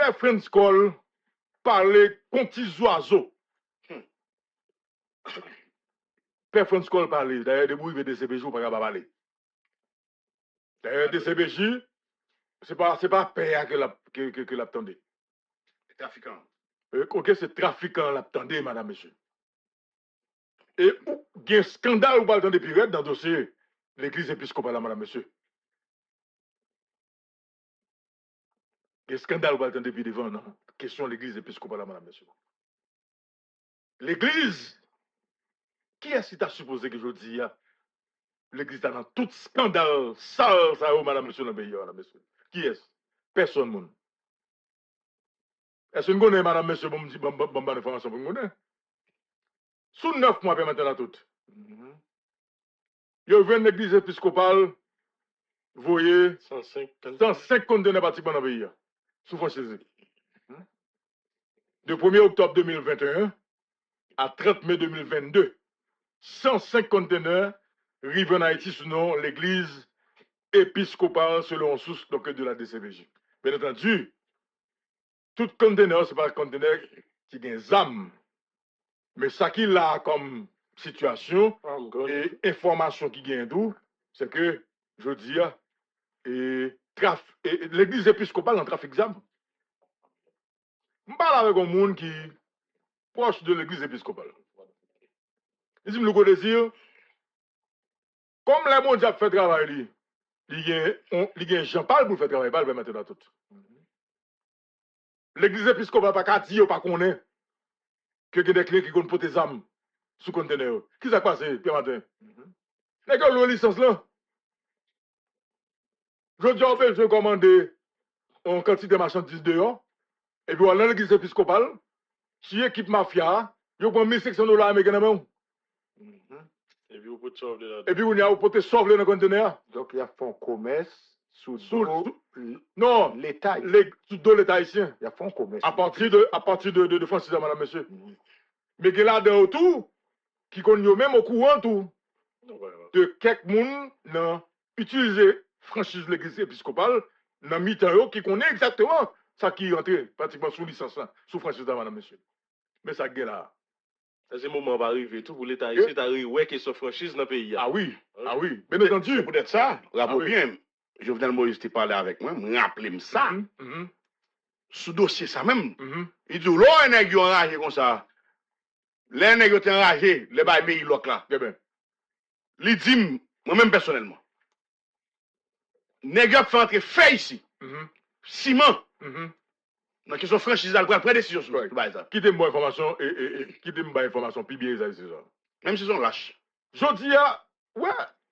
Père Franz Cole parlait comme petits oiseaux. Père Franz Cole parlait. D'ailleurs, des bruits de DCBJ, on ne peut pas parler. D'ailleurs, DCBJ, c'est pas père que l'attendait. Les trafiquants. Ok, c'est trafiquant l'attendait, madame, monsieur. Et il y a un scandale ou pas dans des pirates dans le dossier l'église épiscopale, madame, monsieur. Il y a un scandale ou pas dans depuis devant, non? Question de l'église épiscopale, madame, monsieur. L'église, qui est-ce qui t'a supposé que je dis, l'église est dans tout scandale, ça, madame, monsieur, dans le pays, madame, monsieur. Qui est-ce? Personne, monde. Est-ce que vous connaissez, madame, monsieur, bon, me dit, bon, information pour vous connaissez? Sous 9 mois, puis maintenant, tout. Il y a une église épiscopale, vous voyez, 105 conteneurs pratiquement dans le pays, sous franchise. De 1er octobre 2021 à 30 mai 2022, 105 conteneurs arrivent en Haïti sous nom l'église épiscopale selon source donc, de la DCVJ. Bien entendu, tout conteneur, ce n'est pas un conteneur qui a des âmes. Mais ça qu'il a comme situation et information qui gagne d'où, c'est que, je dis, l'église épiscopale en trafic d'âmes. Je parle avec un monde qui est proche de l'église épiscopale. Il dit, le désir, comme les mondes ont fait travail, il y a Jean-Paul pour faire travail, il va mettre tout. L'église épiscopale n'a pas dit, pas connaît, que il y a des clients qui ont porté des âmes sous conteneur. Qui s'est passé, Pierre Martin? Les gars, ont licence là. Je dis, en fait, je commande une quantité de marchandises dehors, et puis voilà l'église épiscopale, si l'équipe mafia, ils prennent 1500 $ américains. Et puis, vous pouvez sauver là. Et puis, vous pouvez sauver dans le conteneur. Donc, il y a fonds commerce sous non, l'État. Sous l'État haïtien. Il y a fonds commerce. À partir de Francis, madame, monsieur. Mais il y a là dedans tout, qui connaît même au courant tout, de quelques monde qui utilisé franchise l'église épiscopale, dans mi-temps, qui connaît exactement ça qui est entré pratiquement sous licence, sous franchise, madame, monsieur. Mais ça gueule là. À ce moment va arriver tout pour l'État ici, t'arrives ouais que ce franchise dans le pays. Ah oui, ah oui, bien entendu. Peut-être ça, rappelez bien, Jovenel Moïse t'est parlé avec moi, me rappelez ça. Sous dossier ça même. Il dit, l'on est enragé comme ça. Les nègres sont enragés, les bails pays là. Il dit, moi-même personnellement, nègres fait entrer fait ici, ciment. Donc, ils sont franchise à prendre décision sur ça. Qui donne bonne information et qui donne bonne information, puis bien, c'est ça. Même si ils sont lâches. Je dis, ouais,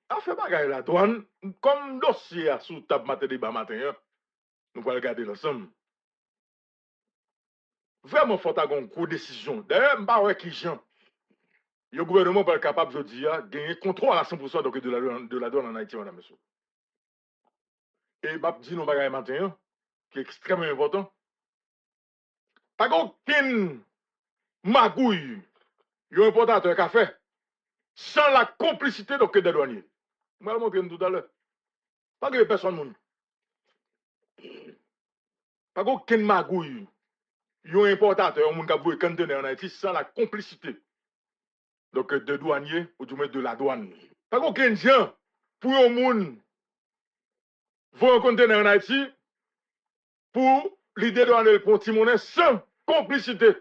à faire bagaille la douane, comme dossier sous table matin débat matin, nous allons regarder l'ensemble. Vraiment, il faut avoir une grosse décision. D'ailleurs, je ne sais pas qui gens. Le gouvernement n'est pas capable, je dis, de gagner contrôle à 100% donc, de la douane en Haïti, madame, monsieur. Et je dis, nous bagaille matin, qui est extrêmement important. Pas aucune magouille, il y a un importateur qui a fait sans la complicité donc, des douaniers. Je vais le montrer tout à l'heure. Pas que personne. Pas aucune magouille, il y a un importateur qui a voulu conteneur en Haïti sans la complicité donc, de douaniers ou du moins de la douane. Pas aucun gens pour un monde voit un conteneur en Haïti pour l'idée de douanier pour Timonet sans complicité.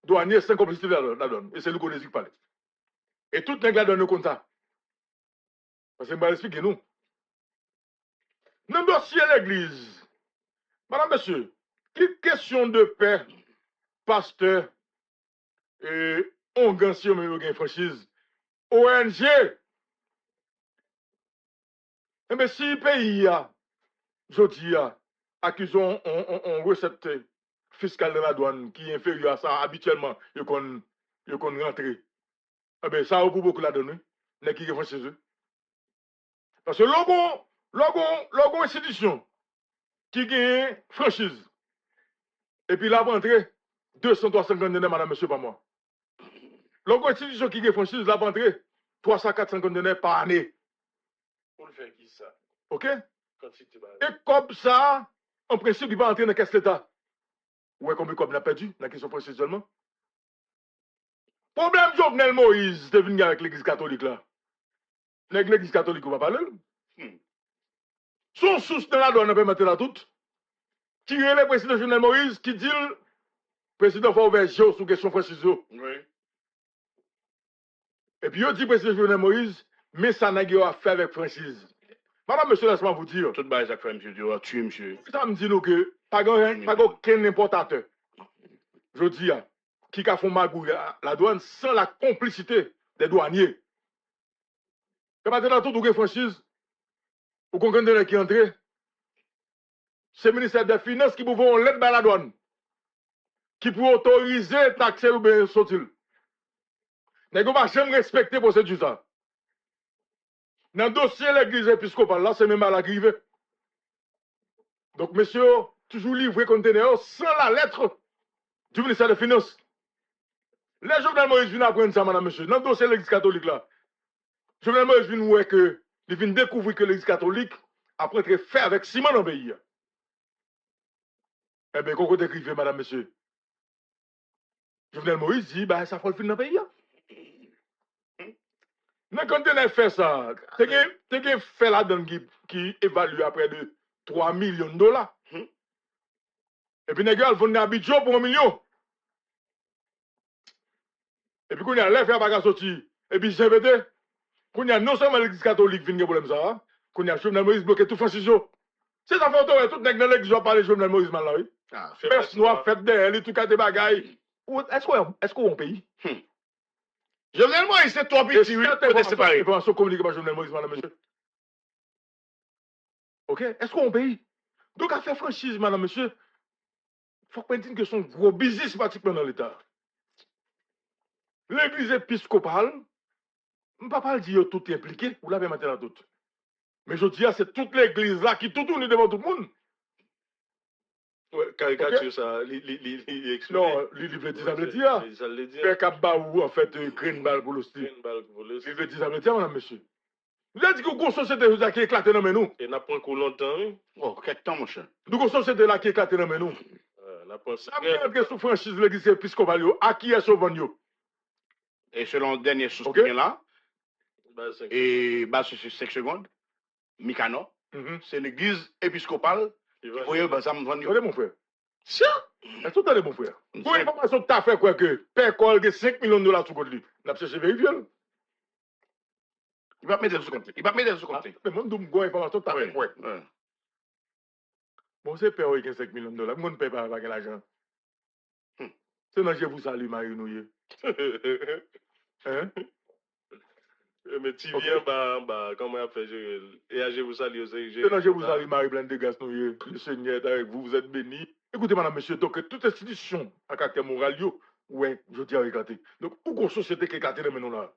Douanier sans complicité de la donne. Et c'est le qu'on qui parle. Et tout le monde donne comme ça. Parce que je vais expliquer nous. Dans le dossier de l'église, madame, monsieur, qui question de paix, pasteur, et ongancier, mais franchise, ONG, eh bien, si le pays, je dis, accusons on recette fiscale de la douane qui est inférieure à ça, habituellement, ils qu'on rentrer. Eh bien, ça a beaucoup la donne, n'est qui est chez eux. Parce que logo institution qui gagne franchise. Et puis là, rentrer 200, 350 de madame, monsieur, pas moi. Logo institution qui gagne franchise, là, rentrer 300, 450 de par année. Pour le faire qui ça? OK? Et comme ça, en principe, il va entrer dans la caisse l'État. Ouais, combien comme n'a perdu dans la question française seulement? Problème Jovenel Moïse, c'est venu avec l'église catholique là. L'église catholique, on va parler. Son source dans la douane, on peut mettre là tout. Qui est le président Jovenel Moïse qui dit, le président faut ouvrir sur question française. Oui. Et puis, il dit, président Jovenel Moïse, mais ça n'a pas fait avec Francis. Madame, monsieur, laisse-moi vous dire. Tout bas, Jacques fait, monsieur, tu vas tuer, monsieur. Ça me dit nous que, pas aucun importateur, je dis, qui a fait magouille à la douane sans la complicité des douaniers. Comme maintenant, tout le Francis, ou qu'on connaît qui entre, c'est le ministère des Finances qui pouvait l'aide à la douane, qui peut autoriser taxer ou bien sortir. Mais on va jamais respecter pour cette ça. Dans le dossier de l'église épiscopale, là, c'est même à la grive. Donc, monsieur, toujours livré conteneur sans la lettre du ministère des Finances. Les Jovenel Moïse viennent apprendre ça, madame, monsieur. Dans le dossier de l'église catholique, là, Jovenel Moïse vient voir que, il vient découvrir que l'église catholique a prêté fait avec Simon dans le pays. Eh bien, qu'on écrivait, madame, monsieur. Jovenel Moïse dit, bah, ça faut le fin dans le pays. Mais quand on a fait ça, tu as fait là-dedans qui évalue à près de 3 millions de dollars. Et puis, les gars, ils vont à Abidjan pour 1 million. Et puis, quand on a l'air faire bagarre sorti, et puis, j'ai pété, quand on a non seulement l'église catholique qui a problème ça, quand on a Jovenel Moïse bloqué tout Francis. C'est ça, photo, tout le monde dans l'église va parler Jovenel Moïse maintenant, oui. Peste noire, fête d'elle, tout cas des bagailles. Est-ce qu'on paye? Jovenel Moïse, c'est toi petit, oui, peut être séparé. Information communiquée par Jovenel Moïse, madame, monsieur. Ok? Est-ce qu'on paye? Donc, à faire franchise, madame, monsieur, il faut pas dire que son gros business pratiquement dans l'État. L'église épiscopale, je ne peux pas dire tout est impliqué, vous l'avez maintenant tout. Mais je dis, c'est toute l'église là qui tout tourne devant tout le monde. Ouais, caricature ça, explique. Non, il veut dire, ça veut dire. Ça veut dire. Fait qu'à ou en fait, green ball pour le style. Green ball pour le Il veut dire, ça veut dire, madame, monsieur. Vous avez dit que vous avez une société qui éclate dans nous. Et n'a pas encore longtemps, oui. Oh, quel temps, mon cher. Nous avons une société là qui éclate dans nous. N'a pas Ça veut dire que sous franchise l'église épiscopale, à qui est sauvant? Et selon le dernier source Ok. là, Bah, et bah, c'est 5 secondes, Mikano, c'est l'église épiscopale qui voyait bah, ça me vend. Regardez, mon frère. Ça, est-ce que tu as mon frère? Pour information que tu as fait quoi que Père Cole a 5 millions de dollars sous compte lui. On a cherché vérifier. Il va mettre sous compte. Il va mettre sous compte. Mais moi, je me dis information que tu as fait quoi? Bon, c'est Père qui a 5 millions de dollars. Moi, je ne paye pas avec l'argent. C'est dans je vous salue, Marie-Nouye. Hein? Mais tu viens, bah, comment on fait? Et je vous salue. C'est dans je vous salue, Marie-Blanche de Gasnouye. Le Seigneur est avec vous, vous êtes bénis. Écoutez, madame, monsieur, donc, toute institution à caractère moral, ouais, je dis à éclater. Donc, où qu'on société qui éclate maintenant là?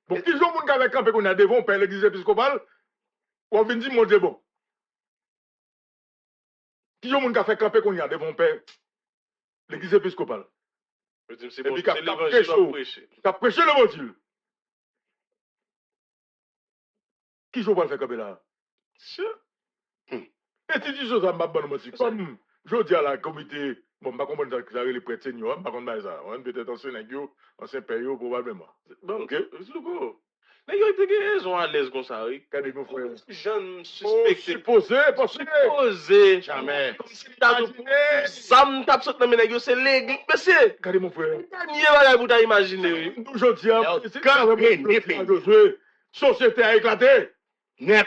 Bon, qui sont les gens avec campé qu'on a devant père l'église épiscopale, ou on vient dire, mon Dieu, bon. Qui sont les gens qui fait camper qu'on a devant père l'église épiscopale? C'est Et bon, puis, c'est l'évangile à prêcher. tu as prêché l'évangile. Qui sont pas le faire camper là? Et tu dis ça, m'a bonne aussi. Comme je dis à la comité, bon, je comprends que ça les prêtres seniors, je comprends ça. On peut-être ancien période probablement. Bon, ok, c'est le go. Mais il était raison à l'aise comme ça, oui. Regardez mon frère. Jeune suspecté. Supposé, parce que. Supposé. Jamais. Ça me tape sur le ménage, c'est l'église. Mais c'est. Regardez mon frère. Dernier bagage pour t'imaginer. Je dis, c'est quand même société a éclaté. Net.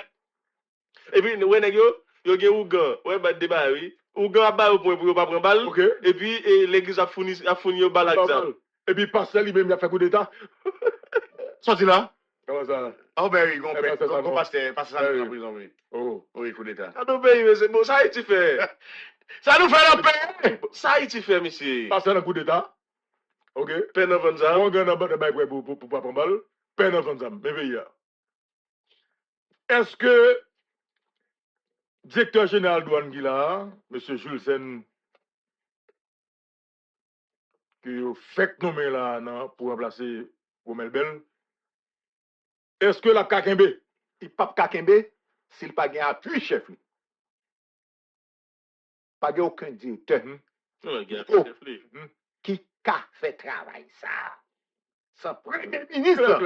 Et puis, ouais, nèg yo gen Ougan, ouais, bah débat, oui. Ougan a ba au point pour pas prendre balle. Ok. Et puis, l'église a fourni yo balle à ça. Et puis, Pascal lui-même, il a fait coup d'état. Sorti là. Comment ça? Oh, ben oui, on passe ça oui. en prison, oui. Oh. Oui, coup d'état. Ah non, mais c'est bon, ça a été fait. Ça nous fait la paix. Ça a été fait, monsieur. Pascal un coup d'état. Ok. Peine en vanzam. On gagne un bon débat pour pas prendre balle. Peine en vanzam. Mais veillez. Est-ce que directeur général douane qui là, M. Jules Sen, qui fait nommer là pour remplacer Romel Bell, est-ce que la Kakembe, Il pas Kakembe s'il pas gain appui chef. Pas de aucun directeur Non, il y a Oh. chef li. qui a fait travail ça. Sans premier ministre.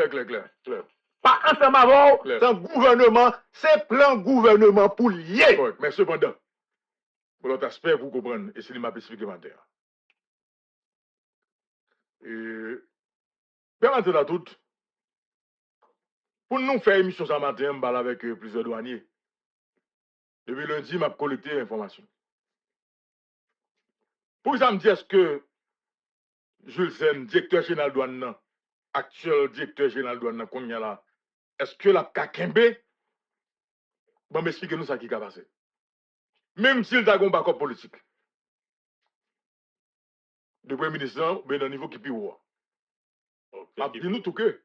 Clair. Pas ensemble avant, Clair. sans gouvernement, c'est plan gouvernement pour lier. Correct. Mais cependant, pour l'autre aspect, vous comprenez, et c'est m'a supplémentaire. Et, permettez la toute, pour nous faire émission ce matin, je parle avec plusieurs douaniers. Depuis lundi, je collecté l'information. Pour ça, me dire, est-ce que Jules Sen, directeur général douane, actuel directeur général douane, qu'on y a là, est-ce que la Kakembe, bon, m'expliquez nous ça qui a passé. Même s'il a un backup politique. Le premier ministre, ben, au niveau qui est plus haut. M'a dit nous tout que.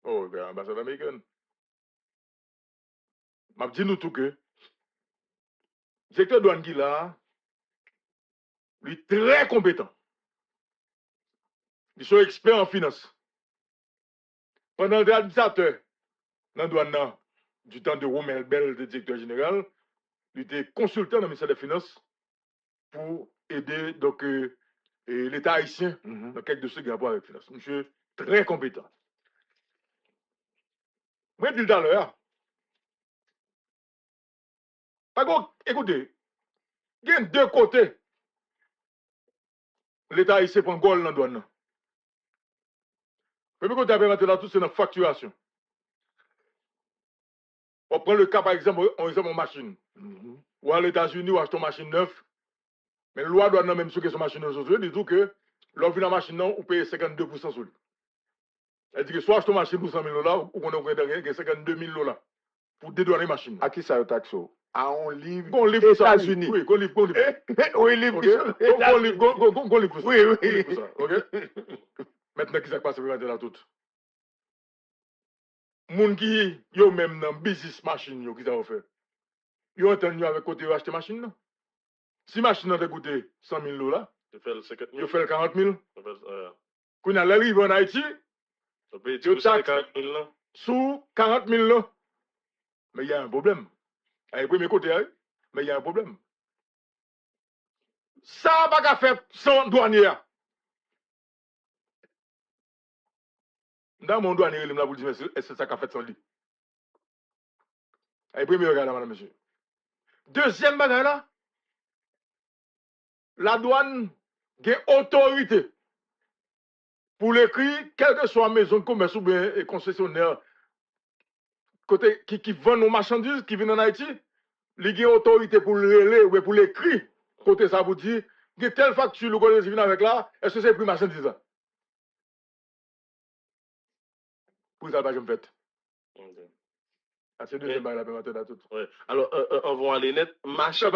Oh, ben, ambassade américaine. M'a dit nous tout que. Directeur douane qui là, lui est très compétent. Ils sont experts en finance. Pendant le administrateur, dans la douane, du temps de Romain Bell, le directeur général, il était consultant dans le ministère des Finances pour aider donc, l'État haïtien dans quelques dossiers qui ont rapport avec la finance. Monsieur très compétent. Moi, je dis tout à l'heure, écoutez, il y a deux côtés. L'État haïtien prend goal dans la douane. Le premier côté, c'est la facturation. On prend le cas, par exemple, on exemple une machine. Ou à l'États-Unis, on achète une machine neuve. Mais la loi doit même sur son machine neuve, dit que l'offre de la machine, on paye 52% sur lui. Elle dit que soit acheter une machine pour 100 000 $, ou qu'on a 52 000 $ pour dédouaner la machine. À qui ça taxe? À un livre Qu'on livre États-Unis. Oui, qu'on livre. Oui, livre. Qu'on livre pour ça. Oui. Ok? Maintenant, qui s'est passé pour la toute? Moun qui yo même dans business machine yo qui ça fait. Yo entendu avec côté acheter machine non? Si machine a coûté 100 000 $, Tu fais le 50 000. yo fait le 40 000. Quand on a l'arrivée en Haïti, Tu payes yo 40 taxe 000 là. sous 40 000 $. Mais il y a un problème. Avec le premier côté, mais il y a un problème. Ça va pas faire sans douanier. Dans mon douanier, il m'a dit, est-ce que ça a fait sans lui? Avec le premier regard, madame, monsieur. Deuxième bagaille là, la douane a autorité pour l'écrire, quelle que soit maison de commerce ou bien concessionnaire côté qui vend nos marchandises qui viennent en Haïti, il a autorité pour le relais ou pour l'écrire. Côté ça vous dit, il y a telle facture le collège vient avec là, est-ce que c'est plus marchandise là? Pour ça, je me fais. C'est deuxième bagaille la permettre tout. Ouais. Alors, on va aller net. Machine.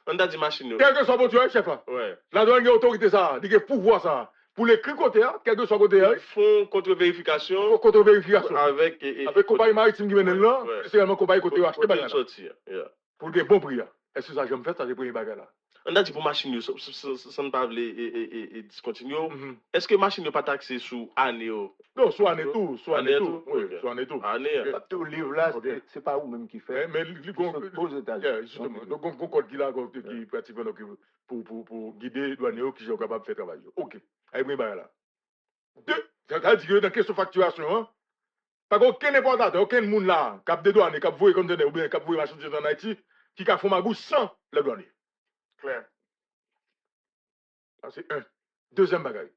On a dit machine. Quel que soit votre chef là. Ouais. La douane a autorité ça, il a pouvoir ça. Pour l'écrire côté, quel que soit côté, ils font contre-vérification. Contre-vérification. Avec compagnie maritime qui viennent là, c'est vraiment compagnie côté acheter bagage. Pour des bons prix. Est-ce que ça j'aime faire ça des premiers bagages là? On a dit pour machine, ça ne pas et discontinuer. Est-ce que machine n'est pas taxée sous année? Non, soit année tout. Soit année tout. Année. Tout livre là, c'est pas vous même qui fait. Mais aux États-Unis. Justement. Donc, on code qui là, qui pratique pour guider les douaniers qui sont capables de faire travail. Ok. Avec mes bagages là. Deux, c'est-à-dire que dans la question de facturation, pas aucun importateur, aucun monde là, cap de douane, cap voyer conteneur ou bien cap voyer marchandises en Haïti, qui a fait ma gousse sans les douaniers. Clair. Ça, c'est un. Deuxième bagaille.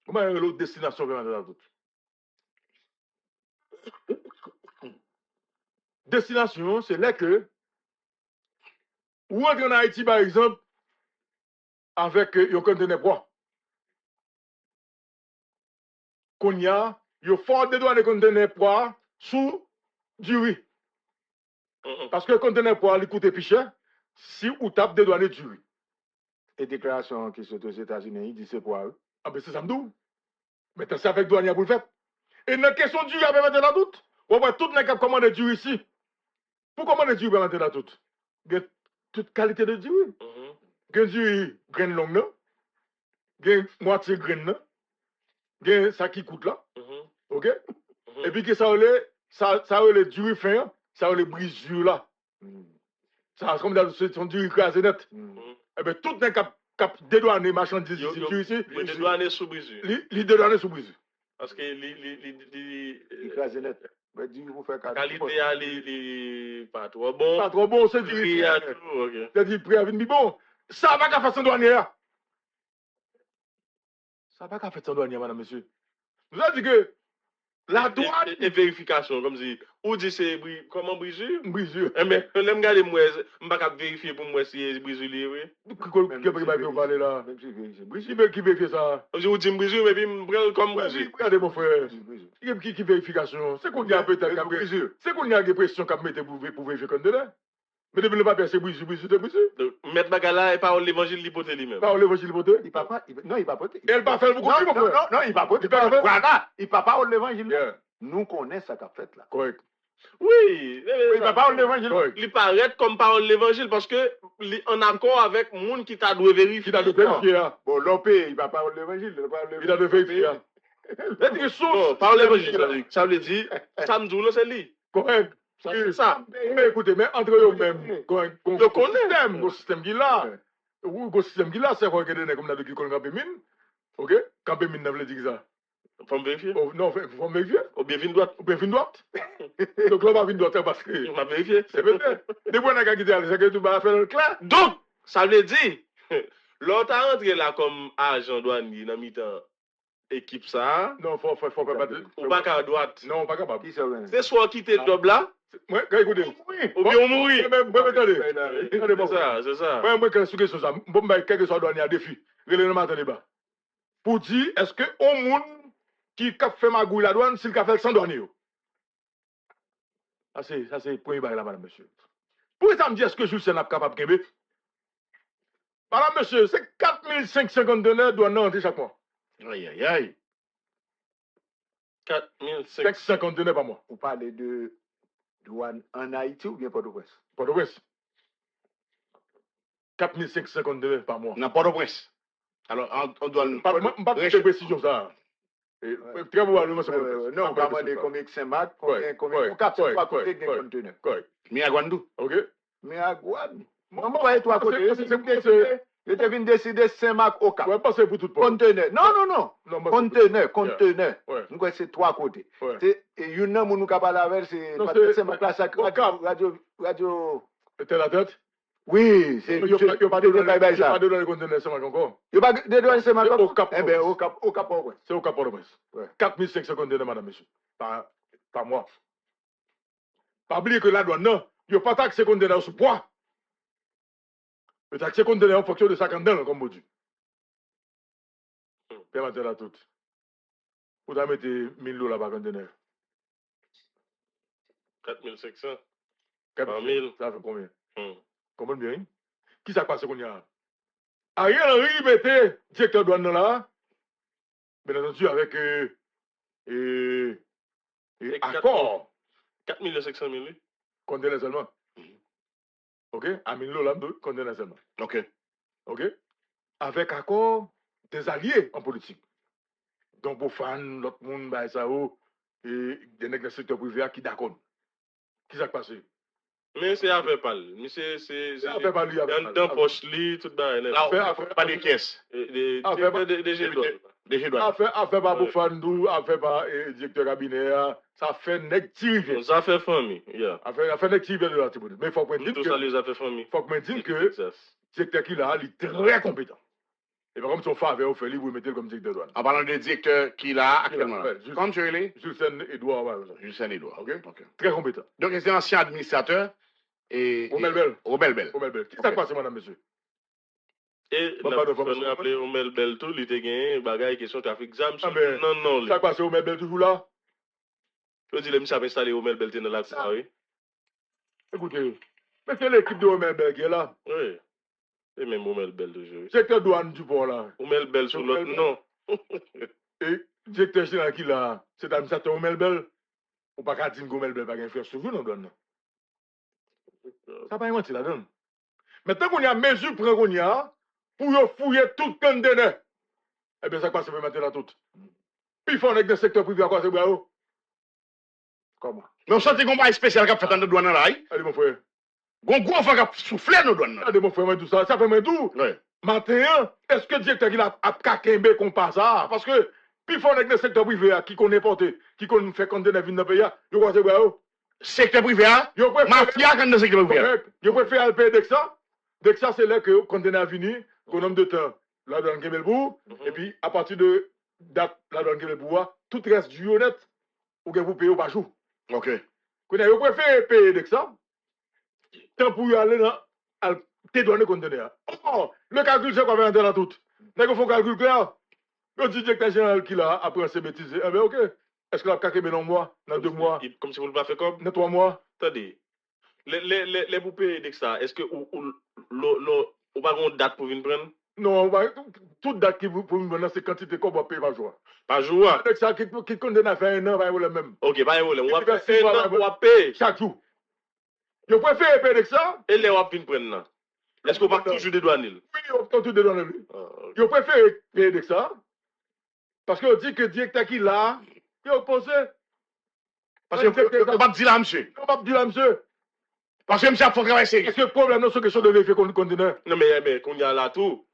Comment est l'autre destination vers la route? Destination, c'est là que, ou on en Haïti, par exemple, avec un conteneur bois. Qu'on y a, il faut des douanes de conteneur bois sous du riz. Parce que le conteneur bois, il coûte plus cher si on tape des douanes du riz. Et déclaration qui sont aux États-Unis, il dit c'est quoi eux? Ah ben c'est ça me dit. Mais c'est avec douanier pour le faire. Et dans la question du riz, il y a même la doute. On voit tout le monde qui a commandé du riz ici. Pour commander du riz, il y a la doute. Il y a toute qualité de du riz. Il y a du riz graine longue, il y a moitié graine, il y a ça qui coûte là. Ok? Et puis que ça a le du riz fin, ça a le brisure là. Ça, comme dans son du écrasé net. Eh bien, tout le cap dédouané marchandises ici. Il dédouané sous brisure. Il dédouané sous brisure. Parce que Écrasé net. Mais dis, vous faites qualité à pas trop bon. Pas trop bon, c'est du Prix à tout, ok. C'est du prix à venir bon. Ça va qu'à faire sans douanier. Ça va qu'à faire sans douanier, madame, monsieur. Nous avons dit que la douane. Et vérification, comme si, ou dit c'est comment brisure? Brisure. Eh bien, je me garde moi, je ne vais pas vérifier pour moi si c'est brisure lié. Qui va parler là? Même si Brisure, qui vérifie ça? Je vous dis brisure, mais puis je me prends comme brisure. Regardez, mon frère. Qui vérification? C'est qu'on y a peut-être brisure. C'est qu'on y a des pressions qu'on mette pour vérifier comme de là. Mais depuis le papier, c'est brisure. Mettre Bagala et parole l'évangile l'hypothèse lui-même. Parole l'évangile voté. il va pas. Non, il va pas. Elle va faire beaucoup plus, mon frère. Non, il va pas. Il va faire. Voilà, il va pas l'évangile. Yeah. Nous connaissons ça qu'a fait là. Correct. Oui, Il va pas l'évangile. Correct. il paraît comme parole l'évangile parce que en accord avec le monde qui t'a dû vérifier. Qui t'a de vérifier. Bon, l'opé, il va pas l'évangile. Il a de vérifier. C'est une source. Non, parole l'évangile, ça veut dire, samedi, c'est lui. Correct. C'est ça. Mais écoutez, mais entre eux-mêmes, Je connais. le système qui est là, le système qui est là, c'est quoi que comme la de qui connaît Campemine. Ok? Campemine n'a pas dit ça. Faut me vérifier. Non, faut me vérifier. Ou bien vine droite. Ou bien fin droite. Donc là, on va venir droite parce que. On m'a vérifié. C'est vrai. Des fois, on a quitté, c'est que tu vas faire le clair. Donc, ça veut dire, l'autre a rentré là comme agent douanier dans mi-temps équipe ça, Non, faut pas. ou pas qu'à droite. Non, pas capable. Qui c'est vrai? C'est soit quitter le job là, Moi, écoutez. ou bien on mourir. Attendez. C'est ça. Moi, quelle est question ça? Bon, quel que soit le douanier à défi. Relève le matin débat. Pour dire, est-ce que au monde qui a fait magouille la douane, s'il a fait sans douanier? Ça, c'est le premier bail là, madame, monsieur. Pour ça me dit, est-ce que Jules Sénat est capable de gagner? Madame, monsieur, c'est 4500 conteneurs douane entrer chaque mois. Aïe, aïe, aïe. 4500. 500 conteneurs par mois. Vous parlez de douane en Haïti ou bien Port-au-Prince? Port-au-Prince. 4500 conteneurs par mois. Dans Port-au-Prince. Alors, on doit... Pas de précision, ça. Très probablement, c'est Non, on va demander combien de Saint-Marc, combien de Cap, c'est trois côtés de conteneurs. Correct. Mais à Guandou. OK? Mais à Guadeloupe, on va trois côtés. C'est Je te viens décider Saint-Marc au Cap. ouais, passer pour tout le monde. Conteneur. Non. Non, moi, Conteneur. Ouais. Nous connaissons c'est trois côtés. Ouais. Et une nom nous parle avec c'est Non, c'est- Saint-Marc là, ça radio. T'es la tête? Oui, c'est Il n'y a pas de dans les conteneurs, c'est encore. Il n'y a pas de douane Saint-Marc. C'est au Cap. Eh bien, au Cap ouais. C'est au Cap Port-au-Prince. Ouais. 4500 conteneurs, madame, monsieur. Par mois. Pas oublier que la douane, non, il n'y a pas taxé conteneurs sous poids. Le taxé conteneurs en fonction de sa candelle, comme vous dites. Permettez la toute. Vous avez mis 1000 $ par conteneur. 4500. 4000. Ça fait combien? Hmm. Combien bien? Qui ça passe qu'on y a? Ariel Henry mettait directeur douane là, bien entendu avec accord 4500 000, oui. conteneur seulement. OK? À 1000 $, conteneur seulement. OK. OK? Avec accord des alliés en politique. Donc pour fan, l'autre monde, bah, ça, et des nègres du secteur privé qui d'accord. Qui ça passe? Mais c'est affaire pâle. Mais c'est Affaire pas lui, affaire il y a dans poche li tout dans Là, pas de caisse. des DG douane. Affaire pas pour Fandou, affaire pas directeur cabinet, ça fait nègre tiré. ça fait famille, yeah. Affaire nègre tiré de la Tiboude. Mais il faut qu'on dise Tout ça que, les affaires famille. faut qu'on dise que directeur qui là, il est très compétent. Et par exemple, son faveur, fait lui, vous mettez comme directeur douane. En parlant de directeur qu'il a actuellement. Ouais, juste- Comme tu es Jules Edouard, ouais, Justin Edouard. OK? OK. Très compétent. Donc, c'est un ancien administrateur et... Romel Bell. Romel Bell. Romel Bell. Qui ça passe, madame, monsieur? Et Bon, la pardon, personne pardon. appelé Omel Bell tout, il était gagné bagage question trafic jam. Ah, ben, Non, Qui ça passe, Romel Bell toujours là? je dis le monsieur a installé Omel Bell dans la cour, oui. Écoutez, mais c'est l'équipe de Romel Bell qui est là. Oui. Et même Omel Bell toujours. Directeur douane du port là. Omel Bell sur l'autre non. Et directeur général qui là, c'est administrateur Romel Bell. Ou pas qu'à dire que Romel Bell va faire sur vous dans la douane. Ça va pas mentir là-dedans. Maintenant qu'on y a mesure prend qu'on y a, pour y fouiller tout le conteneur, eh bien ça passe pour mettre là tout. Puis il faut avec des secteurs privés à quoi c'est bravo. Comment? Mais on sent qu'on va spécial qui a fait dans la douane là. Allez mon frère. Gon gros enfant qui a soufflé nos douanes. Regardez mon frère, moi, tout ça. Ça fait moi tout. Ouais. Matin, est-ce que le directeur qui a kakembe qu'on passe ça? Parce que, puis il faut dans le secteur privé, qui connaît porter, qui connaît faire conteneur dans le pays, il faut voir Secteur privé, hein? Yo préfère Mafia quand dans le secteur privé. correct. Yo préfère le payer Dexa. Dexa c'est là que conteneur vini, qu'on nomme de temps. La donne Kebelbou et puis à partir de date la donne Kebelbou, tout reste du honnête ou que vous payez au par jour. OK. Qu'on yo préfère payer Dexa. Tant pour y aller dans te donner conteneur. Oh, le calcul c'est quoi faire dans tout. N'est-ce qu'il faut calcul clair? Le directeur général qui là après ces bêtises. Eh ben OK. Est-ce que la kakembe dans mois, dans 2 mois, Comme si vous ne l'avez pas fait comme. dans 3 mois? Attendez. Les poupées d'Exa, est-ce que ou pas une date pour venir prendre? Non, toute date qui vous pour me donner, c'est quantité qu'on va payer par jour. Par jour? Avec ça, qui condamne à faire un an, va le même. Ok, pas un problème. On Et puis, va si faire voilà, on va payer. Chaque jour. Je préfère payer avec ça. Et les wap venir prendre là. Est-ce qu'on va toujours des douanes? Oui, on peut tout donner lui. Ah, ok. Je préfère payer avec ça. Parce qu'on dit que le directeur qui là, il est opposé. Parce que on va dire là, monsieur. On va dire là, monsieur. Parce que monsieur a fait travail sérieux. Est-ce que le problème, non, c'est question de vérifier qu'on conteneur? Non, mais qu'on y a là tout.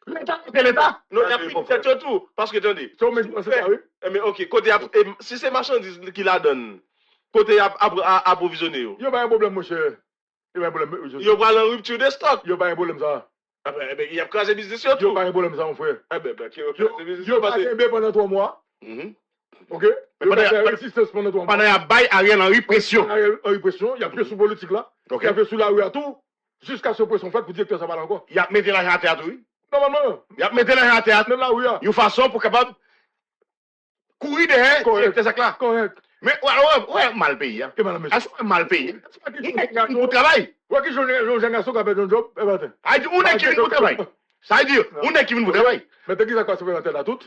L'État, c'est l'État. Non, il y a pris peut-être tout. Parce que, attendez. C'est ça, oui. Mais ok, côté si c'est marchandise qui la donne, côté approvisionné, Il n'y a pas un problème, mon cher. Il n'y a pas un problème. il y aura la rupture des stocks. Il n'y a pas un problème, ça. Ah ben, il y a crasé business Il n'y a surtout. pas un problème, ça, mon frère. Ah ben, qui a Il crasé business n'y a pas parce que. un pendant 3 mois. OK? Il y a pas résistance pendant 3 mois. Pendant un bail, Ariel Henry pression. Il y a pression, il y a pression politique là. OK. Il y a pression là où il y a tout. Jusqu'à ce pression faite pour dire que ça va encore. Il a mis l'argent à théâtre, oui. Normalement, Il a mis l'argent à théâtre. même là où il y a. Une façon pour capable courir derrière. Correct. C'est ça que là. Correct. Mais ouais, mal payé. Et madame, monsieur. Est-ce mal payé? C'est pas question de garçon. Pour travail. Ouais, qui j'ai un garçon qui a fait un job, eh ben, attends. Ah, on est qui vient pour travail. Ça veut dire, on est qui vient pour travail. Mais t'as qui ça se fait dans tête à tout?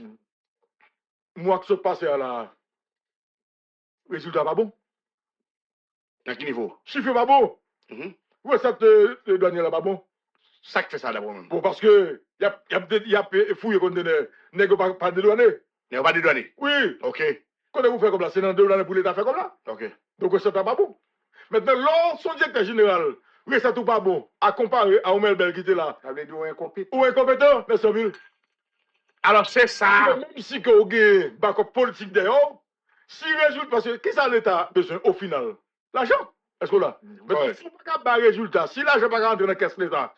Moi, que se passe à la. Résultat pas bon. À quel niveau? Chiffre pas bon. Ouais, ça te douanier là pas bon. Ça qui fait ça d'abord même. Bon, parce que, il y a fouillé qu'on donne, n'est pas de douanier. Mais on va dédouaner. Oui. OK. Quand vous faites comme là, c'est dans 2 douaniers pour l'État faire comme là. OK. Donc, ça pas bon. Maintenant, l'on, son directeur général, oui, ça tout pas bon, à comparer à Omer Bel qui était là. Ça veut dire incompétent. Ou incompétent, mais ça veut. Alors, c'est ça. Même si vous avez un backup politique d'ailleurs, si résultat, parce que qui ça l'État a besoin au final? L'argent. Est-ce qu'on l'a? Mais Ouais. si vous n'avez pas de résultat, si l'argent n'est pas rentré dans la caisse de l'État,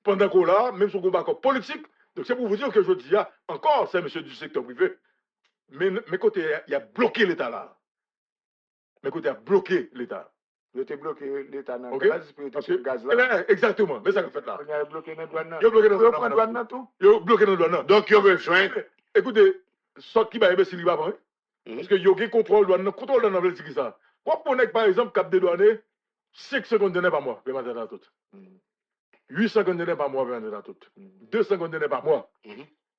pendant qu'on l'a, même si vous avez un backup politique, donc c'est pour vous dire que je dis, encore, c'est monsieur du secteur privé. Mais côté, il a bloqué l'État là. Mais côté, il a bloqué l'État. Je t'ai bloqué l'État dans le OK? gaz, puis Parce tu que, gaz eh là. ben, exactement, mais ça que fait là. On a bloqué notre douane. Il a bloqué dans On prend douane dans tout. Il a bloqué dans le douane. Donc, il y a besoin. Écoutez, ce qui va arriver, c'est libre avant. Parce que il y a un contrôle douane. Contrôle douane, veut dire ça. Quoi pour qu'on par exemple, cap de douane, 5 secondes par mois, le matin dans tout. 800 conteneurs par mois, dans tout. 200 conteneurs par mois.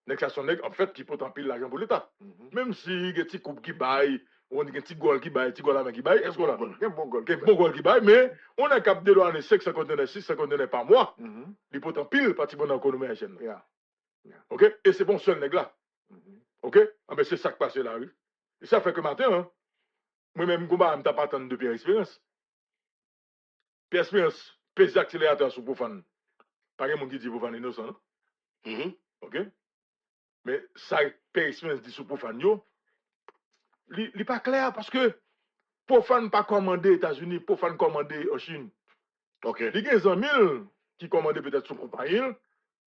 Nexation en fait, qui peut en pile l'argent pour l'État. Même si il y a des petits coupes qui baillent, ou un petit goal qui baille, petit goal à main qui baille, est-ce qu'on a? Un bon goal. Un bon goal qui baille, mais on a cap de douane 500 conteneurs, 600 conteneurs par mois. Il peut en pile, parti bon dans l'économie haïtienne. OK? Et c'est bon seul nègre là. OK? Ah ben c'est ça qui passe là, oui. Et ça fait que matin, hein, moi-même, je ne pas attendre de Pierre Expérience. Pierre Expérience, pèse accélérateur sur profane. Pas de monde qui dit profane innocent, non? OK? Mais ça, Pierre Expérience dit sur profane, il n'est pas clair parce que profane pas commandé aux États-Unis, profane commandé en Chine. OK. Il y a 100 000 qui commandent peut-être sur compagnie,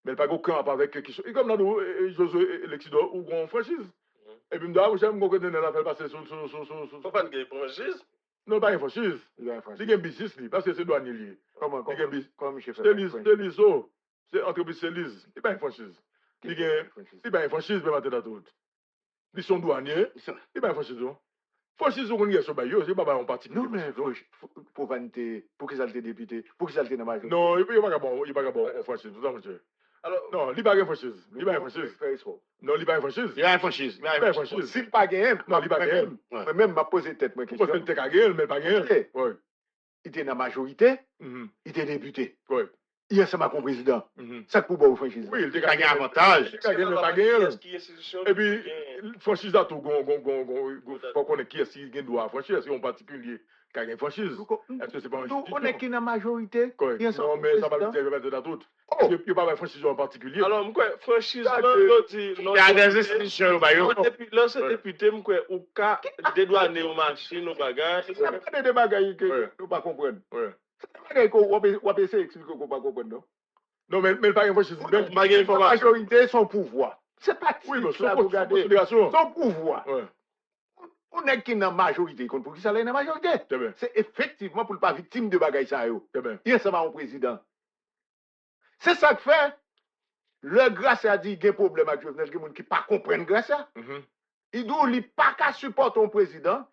mais il n'y a pas aucun rapport avec qui sont. Et comme dans Josué Lexidor, ou une franchise. Et puis, je me dis, j'aime qu'on connaît la faire passer sur. Faut pas une franchise. Non, pas une franchise. Il y a un français. Il y a un business, parce que c'est douanier lié. Comme je fais. C'est Lise, c'est entreprise, c'est Lise. Il n'y a pas une franchise. Il n'y a pas une franchise, mais maintenant, tout. Ils sont douaniers. Il n'y a pas une franchise. Franchise, on y a sur Bayo, c'est pas un parti. Non, mais pour vaniter, pour qu'ils aient été députés, pour qu'ils aient été dans ma non, il n'y a pas bon en franchise, tout ça, monsieur. Alors, Non, il n'y a pas une franchise. Il n'y a pas une franchise. Non, il n'y a pas une franchise. Il y a une franchise. Il n'y a pas une franchise. S'il pas gagné, Non, il pas gagné. mais même m'a posé tête moi Pourquoi question. c'est un gagné, mais pas gagné? Ok. Oui. Il était dans la majorité, Mhm. il était député. Oui. Il est sama comme président. Mhm. Ça pour bon franchise. Oui, il était Gagner gagné. avantage. Il était gagné, mais pas gagné. qui est institution? Et puis, franchise là, tout, faut qu'on ait qui est-ce qui doit franchir, c'est un particulier. qui a une franchise. Est-ce que c'est pas un Nous, on est qui dans la majorité. Correct. Non, mais ça va le dire dans tout. Oh. Il n'y a pas de franchise en particulier. Alors, moi, franchise, Ça, non, c'est- non, Il y a des institutions, bah, yo. Là, c'est député, moi, ou ka dédouaner aux machines, aux bagages. Il y a pas de bagailles que Ouais. nous ne pas comprendre. Ouais. C'est des bagailles qu'on va essayer d'expliquer qu'on ne pas comprendre. Non? Non, mais pas une franchise. Ben, Pas de La information. majorité, son pouvoir. C'est pas oui, mais type, là, son regardez. considération. Son pouvoir. Ouais, On est qui dans la majorité. Pour qui ça l'est dans la majorité? c'est bien. C'est effectivement pour ne pas victime de bagailles ça. C'est bien. Il y a ça un président. C'est ça que fait. Le grâce a dit qu'il y a un problème avec Jovenel, il y a des gens qui ne comprennent pas grâce. Mhm. Il dit qu'il n'a pas qu'à supporter un président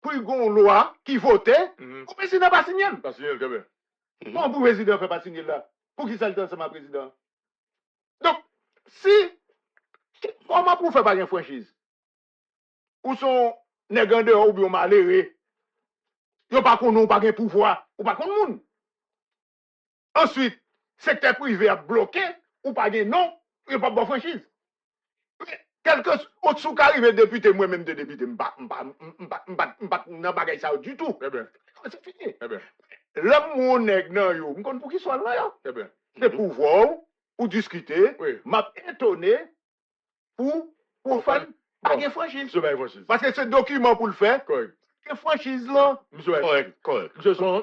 pour une loi qui votait. Mhm. Le président n'a pas signé. Ça signale, c'est bien. Pourquoi le président ne fait pas signer là? Pour qui ça le temps, c'est ma président? Donc, si, comment pour faire pas une franchise? Ou sont nègres dehors ou bien malheureux? Ils n'ont pas qu'on pas de pouvoir, ou pas qu'on monde. Ensuite, secteur privé a bloqué, ou pas de non, il n'y a pas de franchise. Quelque au-dessous qui arrive député, moi-même de député, je ne pas ça du tout. C'est bien. C'est fini. C'est bien. L'homme mon nègre nan yo, m'konn pour qui soit là yo. C'est bien. C'est pour voir ou discuter, Oui. m'a étonné pour faire pas de franchise. Monsieur pas une franchise. Parce que ce document pour le faire, Correct. que franchise là, Monsieur pas une Correct, correct.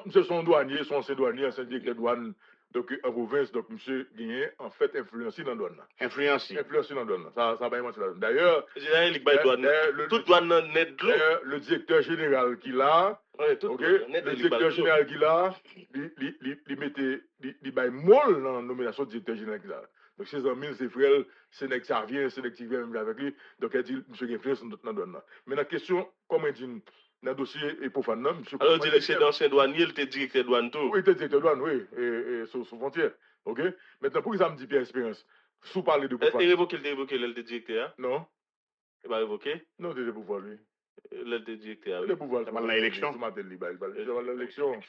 Monsieur son douanier, son ancien douanier, ancien directeur de douane, donc en province, donc monsieur Gagné, en fait, influencé dans la douane. Influencé. Influencé dans la douane. Ça va y mentir là. D'ailleurs, Général, il douane. Toute douane net de l'eau. le directeur général qui l'a, Ouais, toute ok, douane net le de directeur l'eau. général qui l'a, il mettait, il baille molle dans la nomination du directeur général qui l'a. Donc, ses amis, ses frères, c'est nèg ça vient, c'est nèg qui vient même avec lui. Donc, elle dit, monsieur qui influence dans la douane. Mais la question, comment il dit, dans le dossier et pour faire monsieur. Alors, il dit, c'est d'ancien douanier, il était directeur douane tout. Oui, il était directeur douane, oui, et sur frontière. Ok? Maintenant, pour que ça me dit Pierre Espérance, sous parler de pouvoir. Il révoqué, il était directeur. Non? Il va révoquer. Non, il était pouvoir, lui. Il était directeur. Il était pouvoir. C'est pas l'élection. C'est pas l'élection.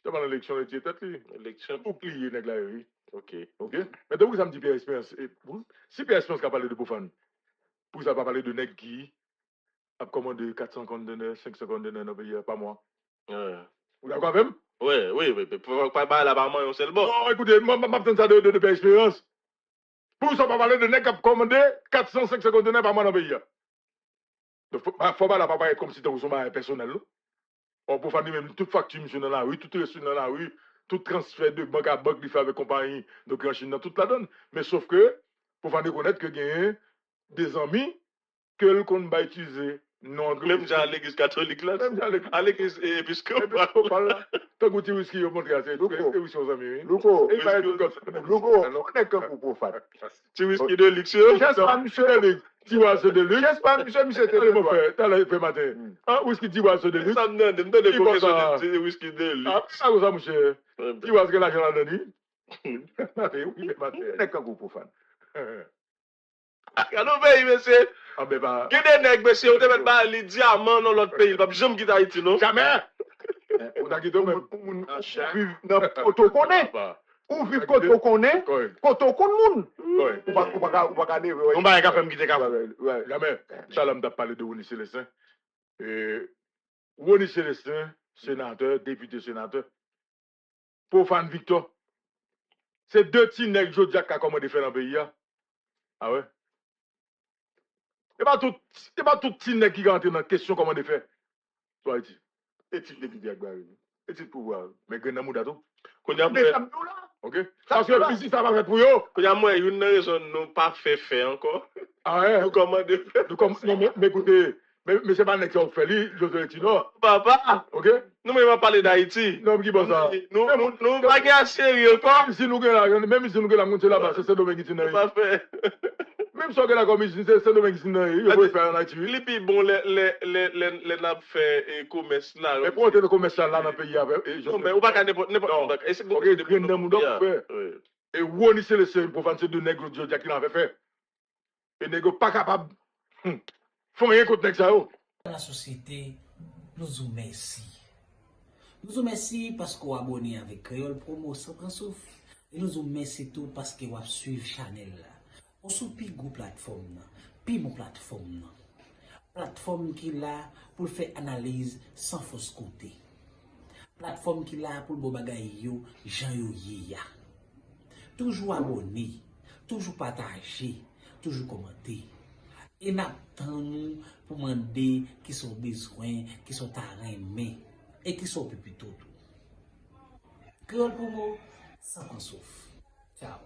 C'est pas l'élection, il était tête, lui. Élection. Bouclier, nèg la, oui. Ok. Ok? Maintenant, pour que ça me dit Pierre Espérance, si Pierre Espérance a parlé de pouvoir, pour que ça pas parler de nèg qui a commandé 400 conteneurs, 500 conteneurs dans le pays, pas moi. Ouais. Vous d'accord même? Oui. Pour pas parler là-bas, on sait le bon. Non, écoutez, moi, je ça de Pierre Espérance. Pour ça pas parler de nèg qui a commandé 400, 500 conteneurs par mois dans le pays. Donc, faut pas la parler comme si c'était un personnel. Or, pour faire même toute facture, monsieur dans la rue, tout reçu dans la rue, tout transfert de banque à banque, il fait avec compagnie, donc en Chine, dans toute la donne. Mais sauf que, pour faire reconnaître que il y a des amis que qu'on va utiliser. Non, Même à l'église catholique là. Même à l'église épiscopale. Tant que tu whisky, au montre c'est whisky aux amis. Louko, Et il va être comme ça. Louko, on est que pour faire. Tu whisky de luxueux. J'espère, monsieur, Tu vois ce de luxe. j'espère, monsieur, Allez, mon frère, t'as le matin. Ah, whisky, tu vois ce de luxe. Ça me donne des Il pense à- c'est whisky de luxe. Ah, ça, vous ça, monsieur. Tu vois ce que l'argent a donné? Oui, le matin. on est que pour faire. Quand on paye, monsieur, Ah, ben, bah. il y a des nègres, monsieur, on te met pas les diamants dans l'autre pays. Il va jamais quitter Haïti, non? Jamais! On a quitté même. Vivre dans koto koné, ou vivre koto koné, Correct. koto kon moun. Correct. Ou pas garder, On va faire me quitter café. ouais. Jamais. Salam t'a parlé de Rony Célestin. Rony Célestin, sénateur, député sénateur. Pour Fan Victor. C'est deux petits nègres Jodiac qui a commandé faire dans le pays. Ah ouais? Et pas tout petit nègre qui rentre dans la question comment de faire. Toi, Haïti. Et petit député avec Barry. Et petit pouvoir. Mais Grenade Moudato. Qu'on y a Mais ça me dit là. Ok? Parce que ici, ça va faire pour eux. Qu'on y a moi, une raison non pas fait encore. Ah ouais? Nous commandons. Non, mais écoutez, mais c'est pas un nègre qui a fait lui, José Tino. Papa, Ok? nous ne parler d'Haïti. Non, mais qui pense ça? Nous pas gagner sérieux quoi. Même si nous avons la montée là-bas, c'est Saint-Domingue qui est Pas fait. même si on a la commission, c'est Saint-Domingue qui est il faut faire en Haïti. Les plus bon les n'a fait commerce là. Mais pour être commercial là dans le pays, Non, mais on va pas n'importe quoi. Et c'est ok, Grenade Moudato fait. Et Rony Célestin, pour faire ces deux nègres Jodiac qui l'avaient fait. Et nègres pas capables. Font rien contre nègres ça. La société, nous vous remercie. Nous vous remercie parce que vous abonnez avec Créole Promo sans prendre souffle. Et nous vous remercie tout parce que vous suivez Chanel. On sous pi gros plateforme, pi mon plateforme. Plateforme qui là pour faire analyse sans fausse côté. Plateforme qui là pour le bagay yo, Jean yo ya. Toujours abonné, toujours partagé, toujours commenté. Et n'attend pour demander qui sont besoins, qui sont aimés et qui sont plutôt tout. Créole pour moi, sans qu'on souffre. Ciao.